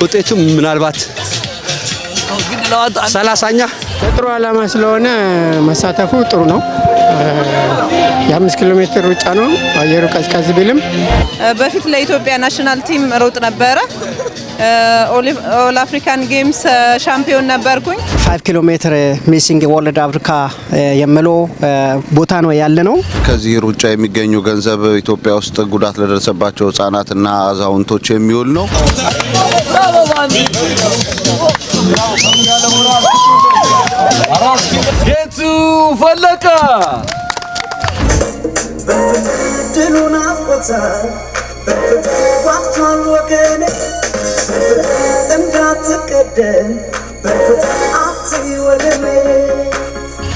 ውጤቱ ምናልባት 30ኛ ጥሩ ዓላማ ስለሆነ መሳተፉ ጥሩ ነው። የ5 ኪሎ ሜትር ሩጫ ነው። አየሩ ቀዝቀዝ ቢልም በፊት ለኢትዮጵያ ናሽናል ቲም ሮጥ ነበረ። ኦል አፍሪካን ጌምስ ሻምፒዮን ነበርኩኝ። 5 ኪሎ ሜትር ሚሲንግ ወርልድ አፍሪካ የሚለው ቦታ ነው ያለ ነው። ከዚህ ሩጫ የሚገኙ ገንዘብ ኢትዮጵያ ውስጥ ጉዳት ለደረሰባቸው ህጻናትና አዛውንቶች የሚውል ነው። ጌቱ ፈለቀ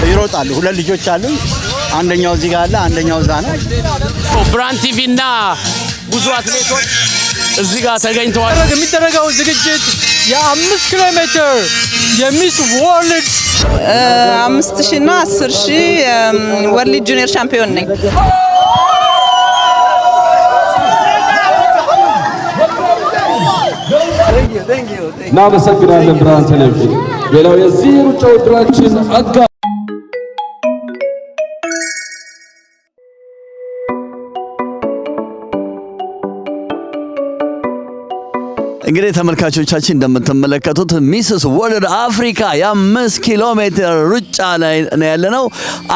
ይሮጣሉ። ሁለት ልጆች አሉ። አንደኛው እዚህ ጋር አለ፣ አንደኛው እዛ ነው። ብራን ቲቪ እና ብዙ አትሌቶች እዚህ ጋር ተገኝተዋል። የሚደረገው ዝግጅት የ5 ኪሎ ሜትር የሚስ ወርልድ 5000 እና 10000 ወርልድ ጁኒየር ሻምፒዮን ነኝ። እናመሰግናለን ብርሃን ቴሌቪዥን። ሌላው የዚህ ሩጫ ውድድራችን አጋ እንግዲህ ተመልካቾቻችን እንደምትመለከቱት ሚስስ ወርልድ አፍሪካ የ5 ኪሎ ሜትር ሩጫ ላይ ነው ያለነው።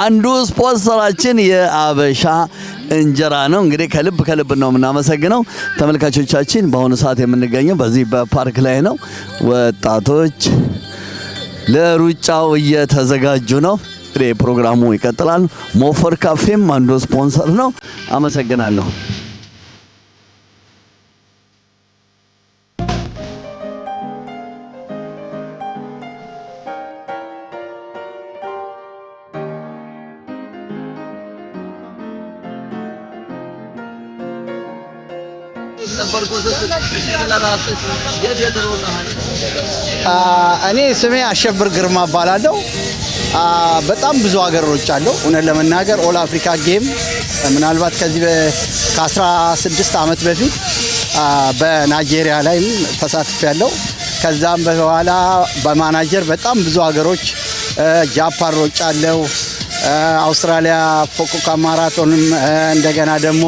አንዱ ስፖንሰራችን የአበሻ እንጀራ ነው። እንግዲህ ከልብ ነው የምናመሰግነው። ተመልካቾቻችን በአሁኑ ሰዓት የምንገኘው በዚህ በፓርክ ላይ ነው። ወጣቶች ለሩጫው እየተዘጋጁ ነው። እንግዲህ ፕሮግራሙ ይቀጥላል። ሞፈር ካፌም አንዱ ስፖንሰር ነው። አመሰግናለሁ። እኔ ስሜ አሸብር ግርማ እባላለሁ። በጣም ብዙ ሀገር ሮጫለሁ። እውነት ለመናገር ኦል አፍሪካ ጌም ምናልባት ከዚህ ከ16 ዓመት በፊት በናይጄሪያ ላይም ተሳትፌያለሁ። ከዛም በኋላ በማናጀር በጣም ብዙ ሀገሮች ጃፓን ሮጫለሁ። አውስትራሊያ ፎኮካ ማራቶንም እንደገና ደግሞ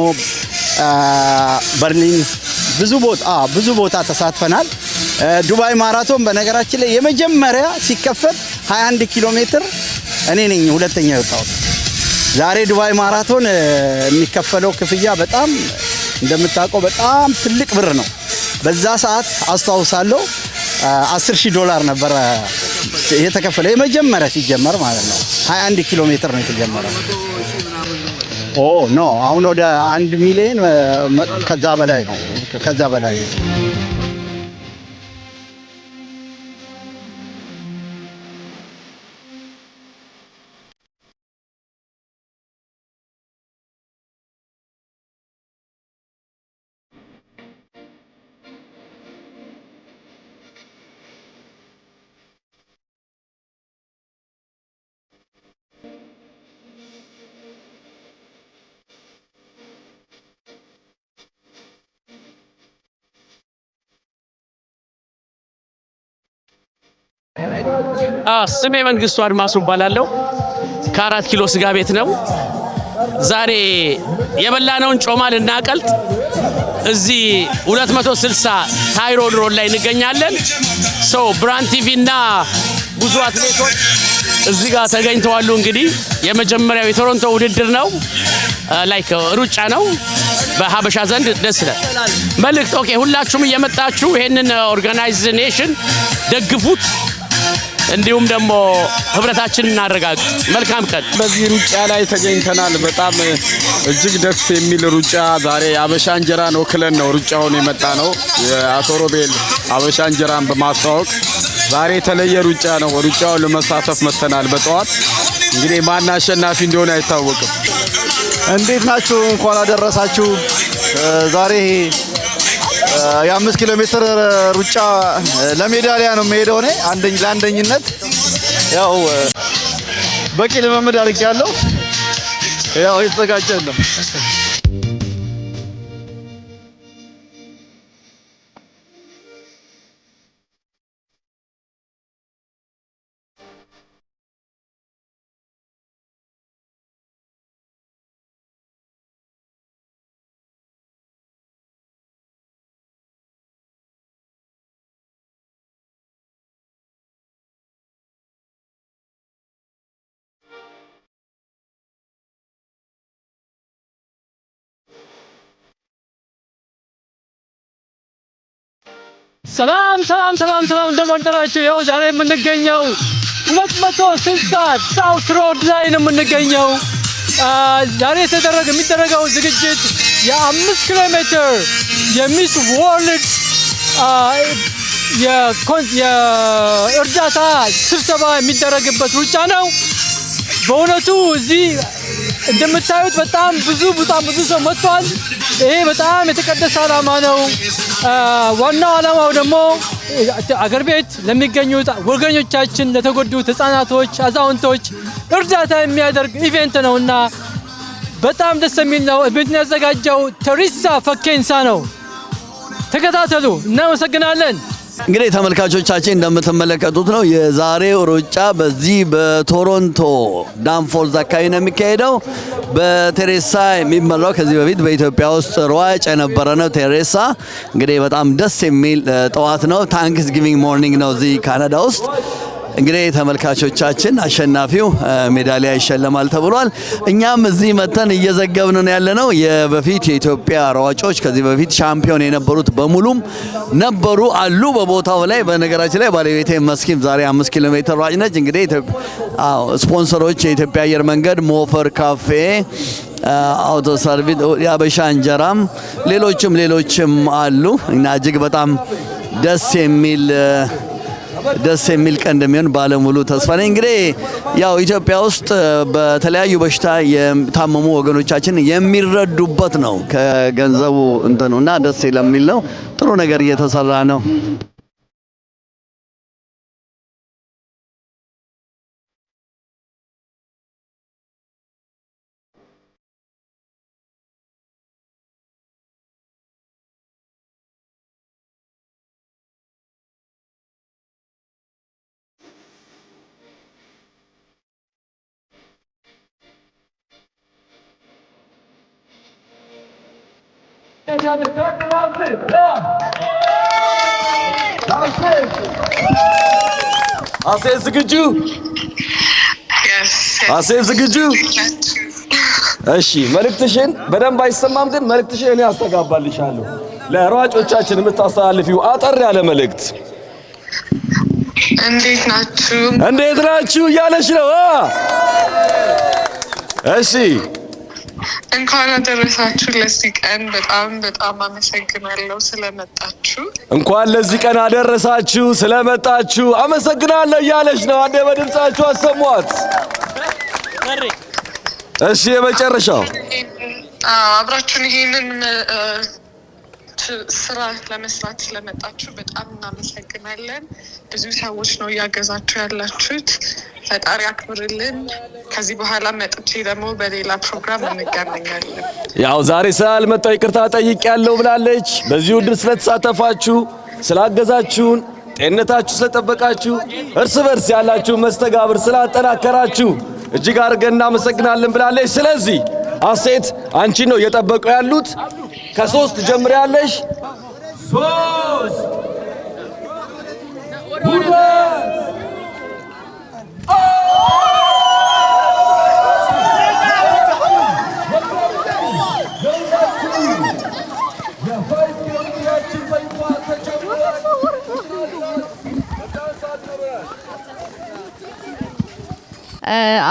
በርሊን ብዙ ቦታ ተሳትፈናል። ዱባይ ማራቶን በነገራችን ላይ የመጀመሪያ ሲከፈት 21 ኪሎ ሜትር እኔ ነኝ ሁለተኛ የወጣሁት። ዛሬ ዱባይ ማራቶን የሚከፈለው ክፍያ በጣም እንደምታውቀው በጣም ትልቅ ብር ነው። በዛ ሰዓት አስተዋውሳለሁ $10,000 ነበር የተከፈለው የመጀመሪያ ሲጀመር ማለት ነው። 21 ኪሎ ሜትር ነው የተጀመረው። ኖ አሁን ወደ 1 ሚሊዮን ከዛ በላይ ነው። ስሜ መንግስቱ አድማሱ እባላለሁ። ከ4 ኪሎ ስጋ ቤት ነው። ዛሬ የበላነውን ጮማ ልናቀልጥ እዚህ 260 ታይሮድ ሮድ ላይ እንገኛለን። ብራን ቲቪ እና ብዙ አትሌቶች እዚህ ጋር ተገኝተዋል። እንግዲህ የመጀመሪያው የቶሮንቶ ውድድር ነው። ላይክ ሩጫ ነው በሀበሻ ዘንድ ደስ ይላል። መልእክት ሁላችሁም እየመጣችሁ ይሄንን ኦርጋናይዜሽን ደግፉት። እንዲሁም ደግሞ ህብረታችንን እናረጋግጥ። መልካም ቀን። በዚህ ሩጫ ላይ ተገኝተናል። በጣም እጅግ ደስ የሚል ሩጫ። ዛሬ አበሻ እንጀራን ወክለን ነው ሩጫውን የመጣ ነው። የአቶ ሮቤል አበሻ እንጀራን በማስተዋወቅ ዛሬ የተለየ ሩጫ ነው። ሩጫውን ለመሳተፍ መተናል። በጠዋት እንግዲህ ማን አሸናፊ እንደሆነ አይታወቅም። እንዴት ናችሁ? እንኳን አደረሳችሁ። ዛሬ የ5 ኪሎ ሜትር ሩጫ ለሜዳሊያ ነው የምሄደው። እኔ ለአንደኝነት ያው በቂ ልምምድ አድርጌያለሁ። ያው የተዘጋጀ ነው። ሰላም እንደምንደራችሁ። ያው ዛሬ የምንገኘው 260 ሳውት ሮድ ላይ ነው የምንገኘው። ዛሬ የሚደረገው ዝግጅት የ5 ኪሎ ሜትር የሚስ ወርልድ የእርዳታ ስብሰባ የሚደረግበት ሩጫ ነው። በእውነቱ እዚህ እንደምታዩት በጣም ብዙ ሰው መጥቷል። ይሄ በጣም የተቀደሰ ዓላማ ነው። ዋናው ዓላማው ደግሞ አገር ቤት ለሚገኙት ወገኖቻችን፣ ለተጎዱት ህፃናቶች፣ አዛውንቶች እርዳታ የሚያደርግ ኢቨንት ነውና በጣም ደስ የሚል ነው። ኢቨንቱን ያዘጋጀው ተሪሳ ፈኬንሳ ነው። ተከታተሉ። እናመሰግናለን። እንግዲህ ተመልካቾቻችን እንደምትመለከቱት ነው የዛሬው ሩጫ በዚህ በቶሮንቶ ዳንፎርዝ አካባቢ ነው የሚካሄደው። በቴሬሳ የሚመራው ከዚህ በፊት በኢትዮጵያ ውስጥ ሯጭ የነበረ ነው። ቴሬሳ እንግዲህ በጣም ደስ የሚል ጠዋት ነው። ታንክስ ጊቪንግ ሞርኒንግ ነው እዚህ ካናዳ ውስጥ። እንግዲህ ተመልካቾቻችን አሸናፊው ሜዳሊያ ይሸለማል ተብሏል። እኛም እዚህ መተን እየዘገብን ነው ያለነው። የበፊት የኢትዮጵያ ሯጮች ከዚህ በፊት ሻምፒዮን የነበሩት በሙሉም ነበሩ አሉ በቦታው ላይ። በነገራችን ላይ ባለቤቴ መስኪም ዛሬ 5 ኪሎ ሜትር ሯጭ ነች። እንግዲህ ስፖንሰሮች የኢትዮጵያ አየር መንገድ፣ ሞፈር ካፌ፣ አውቶ ሰርቪስ፣ የአበሻ እንጀራም ሌሎችም አሉ እና እጅግ በጣም ደስ የሚል ቀን እንደሚሆን ባለሙሉ ተስፋ ነኝ። እንግዲህ ያው ኢትዮጵያ ውስጥ በተለያዩ በሽታ የታመሙ ወገኖቻችን የሚረዱበት ነው ከገንዘቡ እንትኑና ደስ የሚል ነው። ጥሩ ነገር እየተሰራ ነው። አሴ ዝግጁ? እሺ፣ መልእክትሽን በደንብ አይሰማም፣ ግን መልእክትሽን እኔ አስተጋባልሻለሁ። ለሯጮቻችን የምታስተላልፊው አጠር ያለ መልእክት። እንዴት ናችሁ እያለሽ ነው። እሺ፣ እንኳን አደረሳችሁ ለዚህ ቀን። በጣም አመሰግናለሁ ስለመጣችሁ። እንኳን ለዚህ ቀን አደረሳችሁ ስለመጣችሁ አመሰግናለሁ እያለች ነው። አንዴ በድምጻችሁ አሰሟት። እሺ፣ የመጨረሻው አብራችሁን ይሄንን ስራ ለመስራት ስለመጣችሁ በጣም እናመሰግናለን። ብዙ ሰዎች ነው እያገዛችሁ ያላችሁት። ፈጣሪ አክብርልን። ከዚህ በኋላ መጥቼ ደግሞ በሌላ ፕሮግራም እንገናኛለን። ያው ዛሬ ስላልመጣሁ ይቅርታ ጠይቄያለሁ ብላለች። በዚህ ውድድር ስለተሳተፋችሁ፣ ስላገዛችሁን፣ ጤንነታችሁ ስለጠበቃችሁ፣ እርስ በርስ ያላችሁ መስተጋብር ስላጠናከራችሁ እጅግ አድርገን እናመሰግናለን ብላለች። ስለዚህ አሴት አንቺ ነው እየጠበቁ ያሉት። ከ3 ጀምሪያለሽ። 3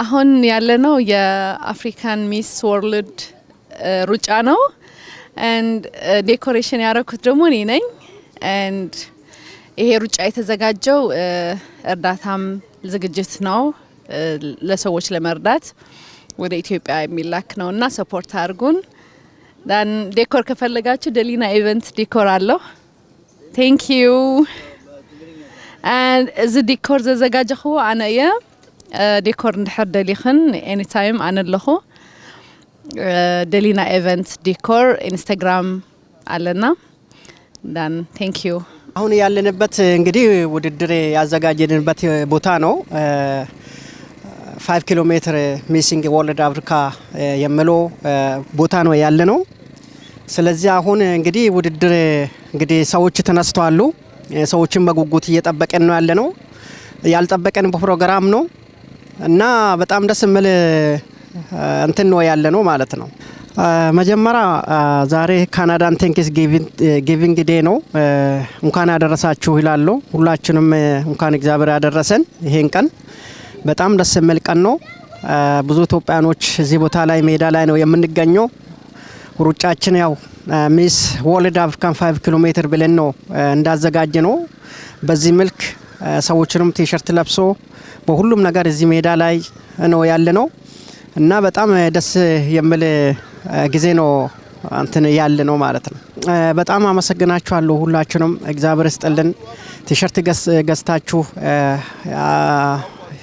አሁን ያለነው የአፍሪካን ሚስ ወርልድ ሩጫ ነው። and ዴኮሬሽን ያረኩት ደግሞ እኔ ነኝ። and ይሄ ሩጫ የተዘጋጀው እርዳታም ዝግጅት ነው ለሰዎች ለመርዳት ወደ ኢትዮጵያ የሚላክ ነውና ሰፖርት አድርጉን። ዳን ዴኮር ከፈለጋችሁ ደሊና ኢቨንት ዲኮር አለው። thank you and እዚ ዲኮር ዘዘጋጀኹ ኣነ እየ። ዲኮር እንድሕር ደሊኽን ኤኒታይም ኣነ ኣለኹ። ደሊና ኢቨንት ዲኮር ኢንስታግራም አለና ዳን ቴንክ ዩ። አሁን ያለንበት እንግዲህ ውድድር ያዘጋጀንበት ቦታ ነው። 5 ኪሎ ሜትር ሚሲንግ ወርልድ አፍሪካ የሚለው ቦታ ነው ያለነው። ስለዚህ አሁን እንግዲህ ውድድር እንግዲህ ሰዎች ተነስተዋል። ሰዎችን በጉጉት እየጠበቀን ነው ያለነው። ያልጠበቀን ፕሮግራም ነው እና በጣም ደስ የሚል እንትን ነው ያለነው ማለት ነው። መጀመሪያ ዛሬ ካናዳን ቴንክስ ጊቪንግ ዴይ ነው። እንኳን ያደረሳችሁ ይላሉ። ሁላችንም እንኳን እግዚአብሔር ያደረሰን። ይሄን ቀን በጣም ደስ የሚል ቀን ነው። ብዙ ኢትዮጵያኖች እዚህ ቦታ ላይ ሜዳ ላይ ነው የምንገኘው። ሩጫችን ያው ሚስ ወርልድ አፍሪካን 5 ኪሎ ሜትር ብለን ነው እንዳዘጋጀ ነው። በዚህ መልክ ሰዎችንም ቲሸርት ለብሶ በሁሉም ነገር እዚህ ሜዳ ላይ ነው ያለ ነው እና በጣም ደስ የሚል ጊዜ ነው እንትን ያለ ነው ማለት ነው። በጣም አመሰግናችኋለሁ ሁላችሁንም። እግዚአብሔር ይስጥልን። ቲሸርት ገዝታችሁ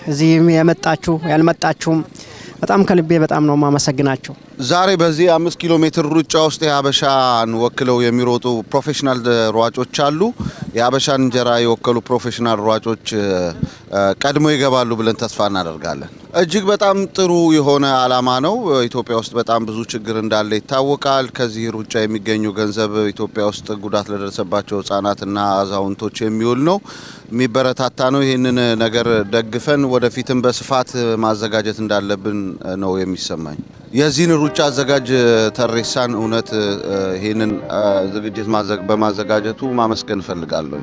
እዚህ የመጣችሁ ያልመጣችሁም በጣም ከልቤ በጣም ነው ማመሰግናችሁ። ዛሬ በዚህ 5 ኪሎ ሜትር ሩጫ ውስጥ የሀበሻን ወክለው የሚሮጡ ፕሮፌሽናል ሯጮች አሉ። የሀበሻን እንጀራ የወከሉ ፕሮፌሽናል ሯጮች ቀድሞ ይገባሉ ብለን ተስፋ እናደርጋለን። እጅግ በጣም ጥሩ የሆነ አላማ ነው። ኢትዮጵያ ውስጥ በጣም ብዙ ችግር እንዳለ ይታወቃል። ከዚህ ሩጫ የሚገኙ ገንዘብ ኢትዮጵያ ውስጥ ጉዳት ለደረሰባቸው ህጻናትና አዛውንቶች የሚውል ነው። የሚበረታታ ነው። ይህንን ነገር ደግፈን ወደፊትም በስፋት ማዘጋጀት እንዳለብን ነው የሚሰማኝ። የዚህን ሩጫ አዘጋጅ ተሬሳን እውነት ይህንን ዝግጅት በማዘጋጀቱ ማመስገን እፈልጋለሁ።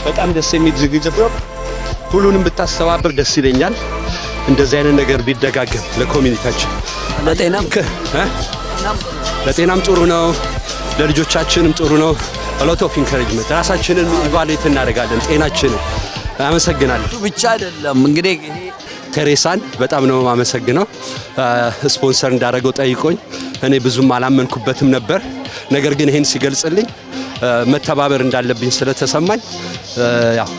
በጣም ደስ የሚል ዝግጅት ነው። ሁሉንም ብታስተባብር ደስ ይለኛል። እንደዚህ አይነት ነገር ቢደጋገም ለኮሚኒቲያችን ለጤናም ጥሩ ነው፣ ለልጆቻችንም ጥሩ ነው። ሎት ኦፍ ኢንካሬጅመንት ራሳችንን ኢቫሉዌት እናደርጋለን ጤናችንን። አመሰግናለሁ። ብቻ አይደለም እንግዲህ ቴሬሳን በጣም ነው የማመሰግነው። ስፖንሰር እንዳደረገው ጠይቆኝ እኔ ብዙም አላመንኩበትም ነበር። ነገር ግን ይሄን ሲገልጽልኝ መተባበር እንዳለብኝ ስለተሰማኝ ያው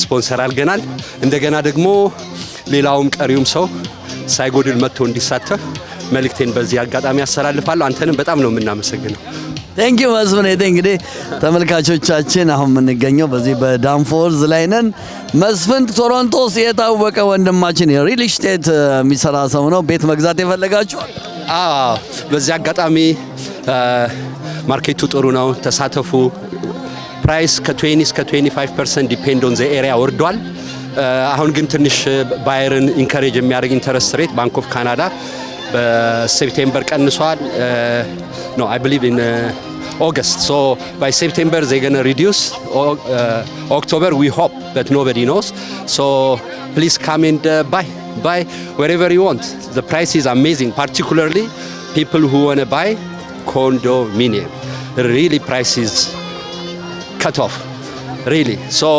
ስፖንሰር አድርገናል። እንደገና ደግሞ ሌላውም ቀሪውም ሰው ሳይጎድል መጥቶ እንዲሳተፍ መልእክቴን በዚህ አጋጣሚ ያስተላልፋለሁ። አንተንም በጣም ነው የምናመሰግነው። ቴንክ ዩ መስፍን። እንግዲህ ተመልካቾቻችን አሁን የምንገኘው በዚህ በዳንፎርዝ ላይ ነን። መስፍን ቶሮንቶስ የታወቀ ወንድማችን የሪል ስቴት የሚሰራ ሰው ነው። ቤት መግዛት የፈለጋችሁ በዚህ አጋጣሚ ማርኬቱ ጥሩ ነው፣ ተሳተፉ። ፕራይስ ከ20 እስከ 25% ዲፔንድ ኦን ዘ ኤሪያ ወርዷል። አሁን ግን ትንሽ ባየርን ኢንካሬጅ የሚያደርግ ኢንተረስት ሬት ባንክ ኦፍ ካናዳ በሴፕቴምበር ቀንሷል። No, I believe in August. So by September they're going to reduce. October we hope, but nobody knows. So please come and buy wherever you want. The price is amazing, particularly people who want to buy condominium. Really price is cut off, really. So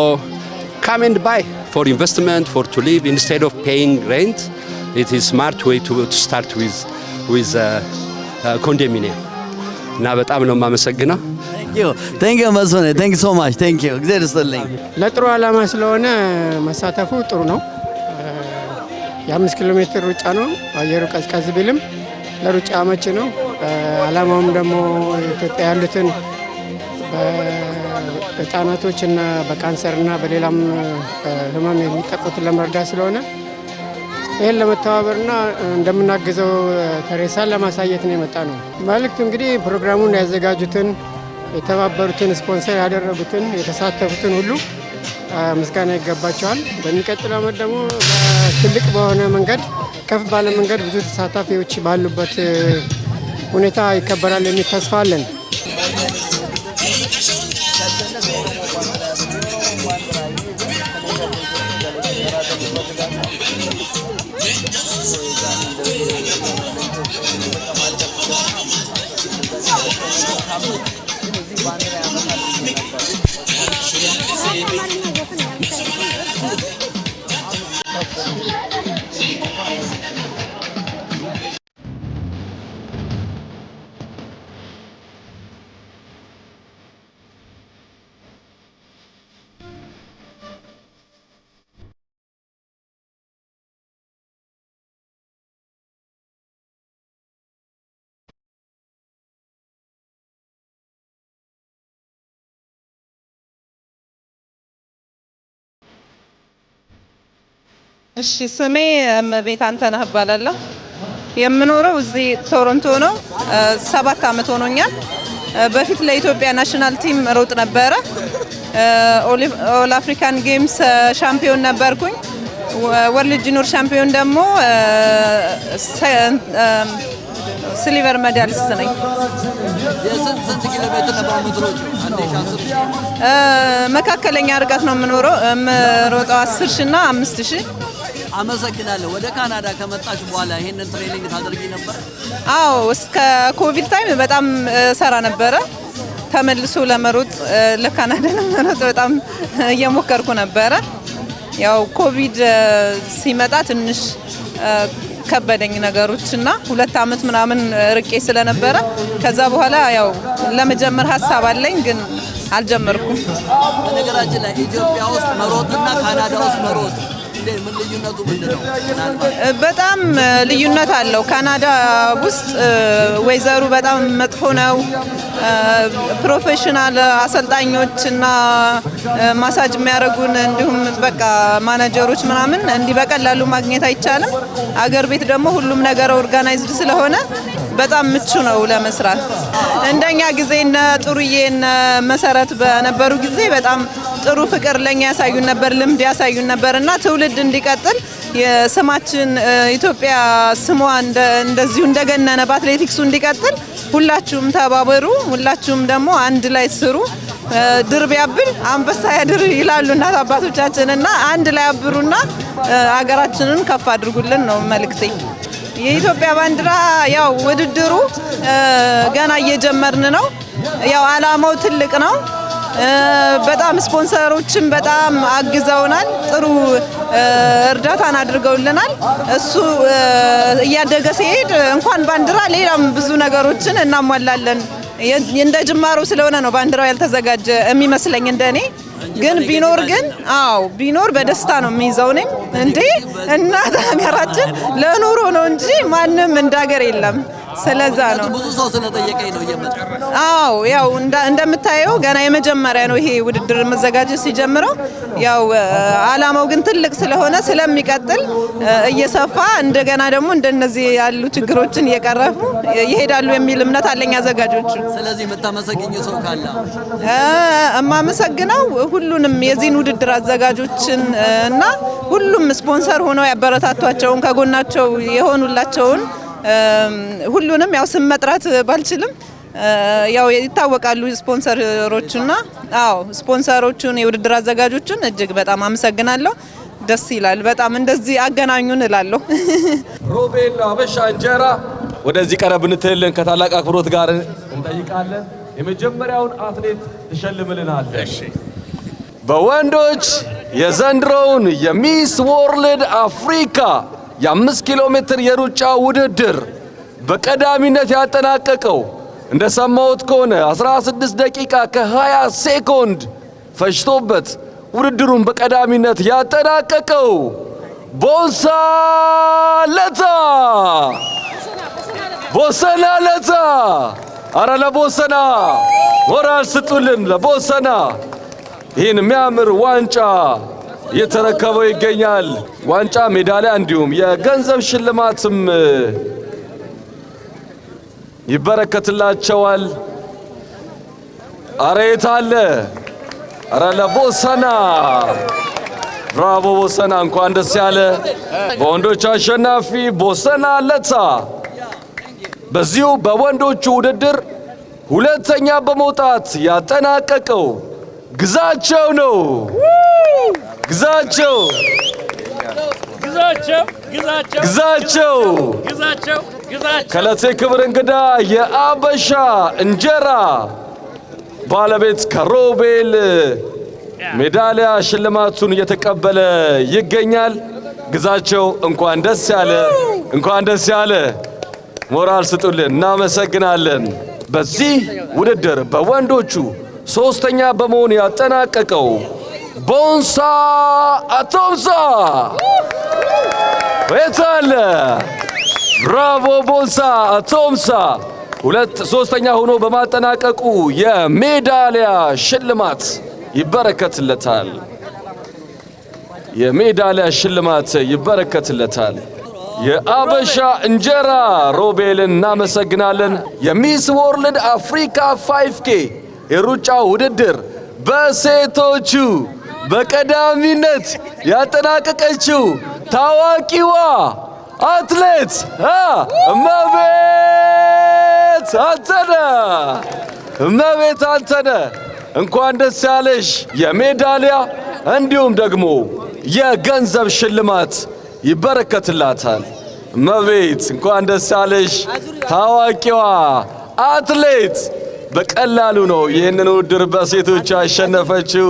come and buy for investment, for to live instead of paying rent. It is smart way to start with condominium. እና በጣም ነው የማመሰግነው። ቴንክ ዩ መስፍን፣ ቴንክ ሶ ማች ቴንክ ዩ። እግዚአብሔር ይስጥልኝ። ለጥሩ ዓላማ ስለሆነ መሳተፉ ጥሩ ነው። የ5 ኪሎ ሜትር ሩጫ ነው። አየሩ ቀዝቀዝ ቢልም ለሩጫ አመች ነው። ዓላማውም ደግሞ ኢትዮጵያ ያሉትን በህፃናቶችና በካንሰርና በሌላም ህመም የሚጠቁትን ለመርዳት ስለሆነ ይህን ለመተባበርና እንደምናግዘው ተሬሳን ለማሳየት ነው የመጣ ነው። መልእክቱ እንግዲህ ፕሮግራሙን ያዘጋጁትን፣ የተባበሩትን፣ ስፖንሰር ያደረጉትን፣ የተሳተፉትን ሁሉ ምስጋና ይገባቸዋል። በሚቀጥለው ዓመት ደግሞ ትልቅ በሆነ መንገድ ከፍ ባለ መንገድ ብዙ ተሳታፊዎች ባሉበት ሁኔታ ይከበራል የሚል ተስፋ አለን። እሺ ስሜ እመቤት አንተነህ እባላለሁ። የምኖረው እዚህ ቶሮንቶ ነው። 7 ዓመት ሆኖኛል። በፊት ለኢትዮጵያ ናሽናል ቲም ሮጥ ነበረ። ኦል አፍሪካን ጌምስ ሻምፒዮን ነበርኩኝ። ወርልድ ጁኒየር ሻምፒዮን ደግሞ ሲልቨር ሜዳሊስት ነኝ። ስንት ኪሎ ሜትር ነበር የምትሮጪው? መካከለኛ ርቀት ነው የምሮጠው 10,000 እና 5,000። አመሰግናለሁ። ወደ ካናዳ ከመጣች በኋላ ይሄንን ትሬኒንግ ታደርጊ ነበር? አዎ፣ እስከ ኮቪድ ታይም በጣም ሰራ ነበረ። ተመልሶ ለመሮጥ ለካናዳ ለመሮጥ በጣም እየሞከርኩ ነበረ። ያው ኮቪድ ሲመጣ ትንሽ ከበደኝ ነገሮች እና 2 ዓመት ምናምን ርቄ ስለነበረ ከዛ በኋላ ያው ለመጀመር ሀሳብ አለኝ ግን አልጀመርኩም። በነገራችን ላይ ኢትዮጵያ ውስጥ መሮጥና ካናዳ ውስጥ መሮጥ ምን ልዩነቱ ምንድነው? በጣም ልዩነት አለው። ካናዳ ውስጥ ወይዘሩ በጣም መጥፎ ነው። ፕሮፌሽናል አሰልጣኞችና ማሳጅ የሚያደርጉን እንዲሁም በቃ ማናጀሮች ምናምን እንዲህ በቀላሉ ማግኘት አይቻልም። አገር ቤት ደግሞ ሁሉም ነገር ኦርጋናይዝድ ስለሆነ በጣም ምቹ ነው ለመስራት። እንደኛ ጊዜ እነ ጥሩዬ እነ መሰረት በነበሩ ጊዜ በጣም ጥሩ ፍቅር ለኛ ያሳዩን ነበር፣ ልምድ ያሳዩን ነበርና ትውልድ እንዲቀጥል የስማችን ኢትዮጵያ ስሟ እንደዚሁ እንደገነነ በአትሌቲክሱ እንዲቀጥል ሁላችሁም ተባበሩ፣ ሁላችሁም ደግሞ አንድ ላይ ስሩ። ድር ቢያብር አንበሳ ያድር ይላሉ እናት አባቶቻችን እና አንድ ላይ አብሩና ሀገራችንን ከፍ አድርጉልን ነው መልእክቴ። የኢትዮጵያ ባንዲራ ያው ውድድሩ ገና እየጀመርን ነው። ያው አላማው ትልቅ ነው። በጣም ስፖንሰሮችም በጣም አግዘውናል። ጥሩ እርዳታን አድርገውልናል። እሱ እያደገ ሲሄድ እንኳን ባንዲራ ሌላም ብዙ ነገሮችን እናሟላለን። እንደ ጅማሮ ስለሆነ ነው ባንዲራው ያልተዘጋጀ የሚመስለኝ እንደኔ። ግን ቢኖር በደስታ ነው የሚይዘው። እኔም እንዴ እናት ሀገራችን ለኑሮ ነው እንጂ ማንም እንዳገር የለም። ስለዛ ነው ብዙ ሰው ስለጠየቀኝ ነው እየመጣ። ያው እንደምታየው ገና የመጀመሪያ ነው ይሄ ውድድር መዘጋጀት ሲጀምረው። ያው አላማው ግን ትልቅ ስለሆነ ስለሚቀጥል እየሰፋ እንደገና ደግሞ እንደነዚህ ያሉ ችግሮችን እየቀረፉ ይሄዳሉ የሚል እምነት አለኝ አዘጋጆቹ። ስለዚህ የምታመሰግኝ ሰው ካለ? እማመሰግነው ሁሉንም የዚህን ውድድር አዘጋጆችን እና ሁሉም ስፖንሰር ሆነው ያበረታቷቸውን ከጎናቸው የሆኑላቸውን ሁሉንም ያው ስም መጥራት ባልችልም ያው ይታወቃሉ ስፖንሰሮቹና ስፖንሰሮቹን የውድድር አዘጋጆቹን እጅግ በጣም አመሰግናለሁ። ደስ ይላል በጣም እንደዚህ አገናኙን እላለሁ። ሮቤል አበሻ እንጀራ ወደዚህ ቀረብ እንትልን ከታላቅ አክብሮት ጋር እንጠይቃለን። የመጀመሪያውን አትሌት ትሸልምልናለሽ። በወንዶች የዘንድሮውን የሚስ ወርልድ አፍሪካ የ5 ኪሎ ሜትር የሩጫ ውድድር በቀዳሚነት ያጠናቀቀው እንደሰማሁት ከሆነ 16 ደቂቃ ከ20 ሴኮንድ ፈጅቶበት ውድድሩን በቀዳሚነት ያጠናቀቀው ቦንሳ ለታ አረ ለቦሰና ሞራል ስጡልን ለቦሰና ይህን የሚያምር ዋንጫ እየተረከበው ይገኛል። ዋንጫ፣ ሜዳሊያ እንዲሁም የገንዘብ ሽልማትም ይበረከትላቸዋል። አረ የታለ? አረ ለቦሰና ብራቮ ቦሰና፣ እንኳን ደስ ያለ። በወንዶች አሸናፊ ቦሰና ለታ በዚሁ በወንዶቹ ውድድር ሁለተኛ በመውጣት ያጠናቀቀው ግዛቸው ነው። ግዛቸው ከዕለቴ ክብር እንግዳ የአበሻ እንጀራ ባለቤት ከሮቤል ሜዳሊያ ሽልማቱን እየተቀበለ ይገኛል። ግዛቸው እንኳን ደስ ያለ፣ እንኳን ደስ ያለ። ሞራል ስጡልን፣ እናመሰግናለን። በዚህ ውድድር በወንዶቹ ሶስተኛ በመሆን ያጠናቀቀው ቦንሳ አቶምሳ ወይታለ ብራቮ ቦንሳ አቶምሳ ሶስተኛ ሆኖ በማጠናቀቁ የሜዳሊያ ሽልማት ይበረከትለታል። የሜዳሊያ ሽልማት ይበረከትለታል። የአበሻ እንጀራ ሮቤልን እናመሰግናለን። የሚስ ወርልድ አፍሪካ 5K የሩጫ ውድድር በሴቶቹ በቀዳሚነት ያጠናቀቀችው ታዋቂዋ አትሌት እመቤት አንተነህ እንኳን ደስ ያለሽ። የሜዳሊያ እንዲሁም ደግሞ የገንዘብ ሽልማት ይበረከትላታል። እመቤት እንኳን ደስ ያለሽ። ታዋቂዋ አትሌት በቀላሉ ነው ይህንን ውድድር በሴቶች ያሸነፈችው።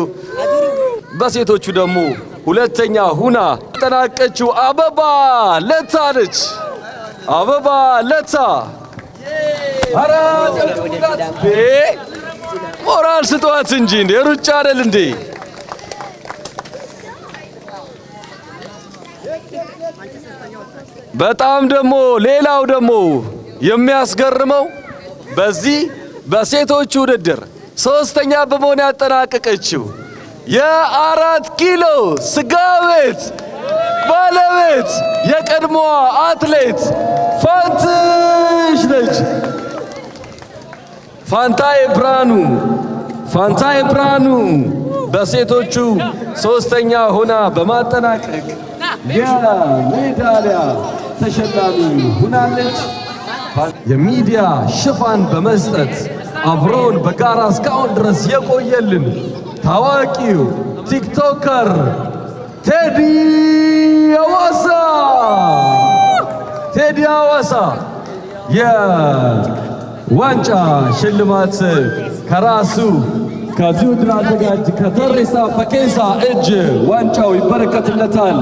በሴቶቹ ደግሞ ሁለተኛ ሁና ያጠናቀችው አበባ ለታ ነች። አበባ ለታ አራ ሞራል ስጧት እንጂ እንዴ ሩጫ አይደል እንዴ? በጣም ደግሞ ሌላው ደግሞ የሚያስገርመው በዚህ በሴቶች ውድድር ሶስተኛ በመሆን ያጠናቀቀችው የ4 ኪሎ ስጋ ቤት ባለቤት የቀድሞዋ አትሌት ፋንትሽ ነች። ፋንታዬ ብርሃኑ በሴቶቹ ሶስተኛ ሆና በማጠናቀቅ የሜዳሊያ ተሸላሚ ሆናለች። የሚዲያ ሽፋን በመስጠት አብሮን በጋራ እስካሁን ድረስ የቆየልን ታዋቂው ቲክቶከር ቴዲ ሀዋሳ የዋንጫ ሽልማት ከራሱ ከዚሁ ድር አዘጋጅ ከተሬሳ ፈኬሳ እጅ ዋንጫው ይበረከትለታል።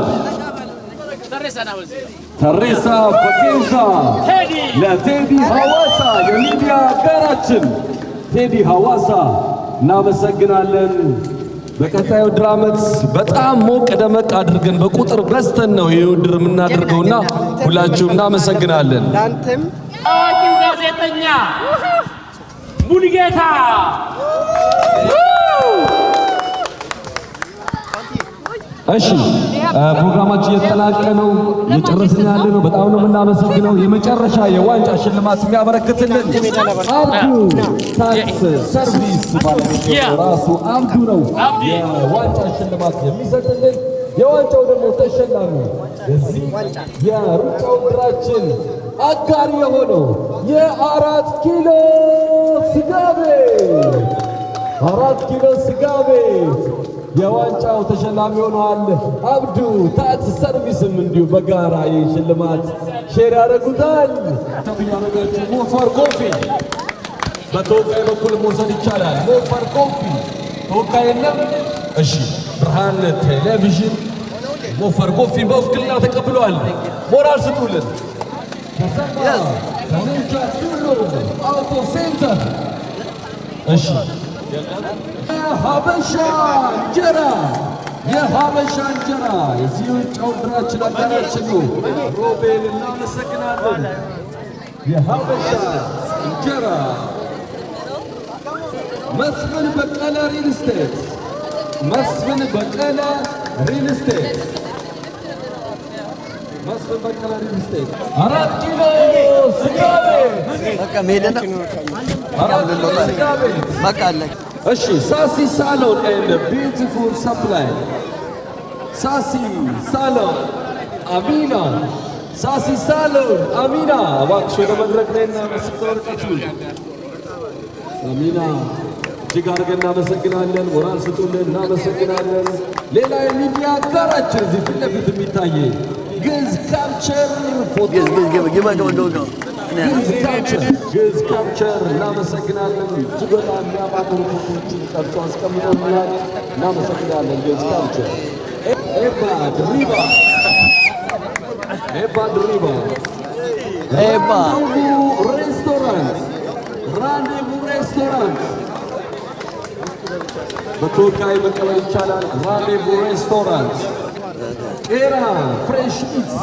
ተሬሳ ፈኬሳ ለቴዲ ሀዋሳ የሚዲያ አጋራችን ቴዲ ሀዋሳ እናመሰግናለን። በቀጣዩ ውድድር ዓመት በጣም ሞቅ ደመቅ አድርገን በቁጥር በዝተን ነው ይህ ውድድር የምናደርገውና ሁላችሁም እናመሰግናለን። ታዋቂው ጋዜጠኛ ሙሉጌታ እሺ ፕሮግራማችን እየተጠናቀቀ ነው፣ እየጨረስን ያለ ነው። በጣም ነው የምናመሰግነው። የመጨረሻ የዋንጫ ሽልማት የሚያበረክትልን አብዱ ታክስ ሰርቪስ ባለቤት ራሱ አብዱ ነው የዋንጫ ሽልማት የሚሰጥልን። የዋንጫው ደግሞ ተሸላሚ የዚህ የሩጫ ውድድራችን አጋር የሆነው የ4 ኪሎ ስጋ ቤት 4 ኪሎ ስጋ ቤት የዋንጫው ተሸላሚ ሆነዋል። አብዱ ታክስ ሰርቪስም እንዲሁ በጋራ የሽልማት ሼር ያደርጉታል። ተብያረጋችሁ ሞፈር ኮፊ በተወካይ በኩል መውሰድ ይቻላል። ሞፈር ኮፊ ተወካይ የለም። እሺ ብርሃን ቴሌቪዥን ሞፈር ኮፊ በውክልና ተቀብሏል። ሞራል ስጡልን። ከነጃ ቱሉ አውቶ ሴንተር እሺ የሀበሻ እንጀራ የዚህ ውጫው ውድድራችን አጋራችን ነው። ሮቤል እናመሰግናለን። የሀበሻ እንጀራ መስፍን በቀለ ሪል ስቴት 4 ኪሎ ስጋ ቤት እሺ ሳሲ ሳሎን ኤንድ ቢዩቲፉል ሰፕላይ ሳሲ ሳሎን አሚና እባክሽ ወደ መድረክ ላይና ምስክር ወረቀቱን አሚና እጅግ አድርገን እናመሰግናለን። ሞራል ስጡልን። እናመሰግናለን። ሌላ የሚዲያ አጋራችን እዚህ ፊት ለፊት የሚታየ ግዕዝ ካልቸር ፎቶ ግዕዝ ካልቸር እናመሰግናለን። እጅግ በጣም የሚያማምሩ ፎቶዎችን ቀርጾ አስቀምጠውልናል። እናመሰግናለን። ግዕዝ ካልቸር ኤባ ድሪባ ራንዴቩ ሬስቶራንት በተወካይ መቀበል ይቻላል። ራንዴቩ ሬስቶራንት ኤራ ፍሬሽ ሚትስ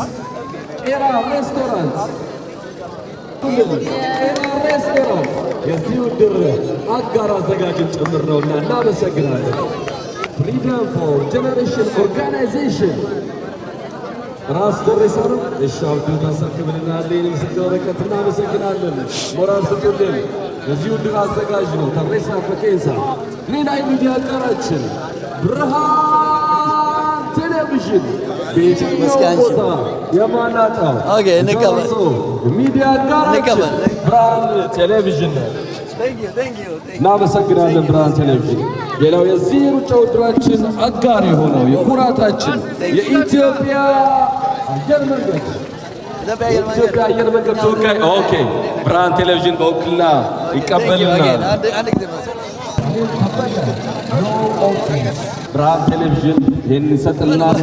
ሬስቶራንት የዚህ ውድድር አጋር አዘጋጅን ጭምር ነውና እናመሰግናለን። ፍሪደም ፎር ጀነሬሽን ኦርጋናይዜሽን ራስ ተሬሳ ነው። እሺ አብዱ ታሰክብልናል። ምስክር ወረቀት እናመሰግናለን። ሞራል ስጡልን። የዚህ ውድድር አዘጋጅ ነው ተሬሳ ፈኬሳ። ሌላ የሚዲያ አጋራችን ብርሃን ቴሌቪዥን በየትኛው ቦታ የማናጣው ሚዲያ አጋራችን ብርሃን ቴሌቪዥን ነው። እናመሰግናለን ብርሃን ቴሌቪዥን። ሌላው የዚህ ሩጫ ውድድራችን አጋር የሆነው የኩራታችን የኢትዮጵያ አየር መንገድ ተወካይ ኦኬ ብርሃን ቴሌቪዥን በውክልና ይቀበልናል። ብርሃን ቴሌቪዥን ይህን ይሰጥልናል።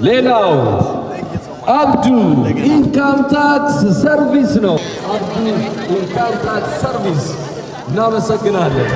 ሌላው አብዱ ኢንካም ታክስ ሰርቪስ ነው። አብዱ ኢንካም ታክስ ሰርቪስ እናመሰግናለን።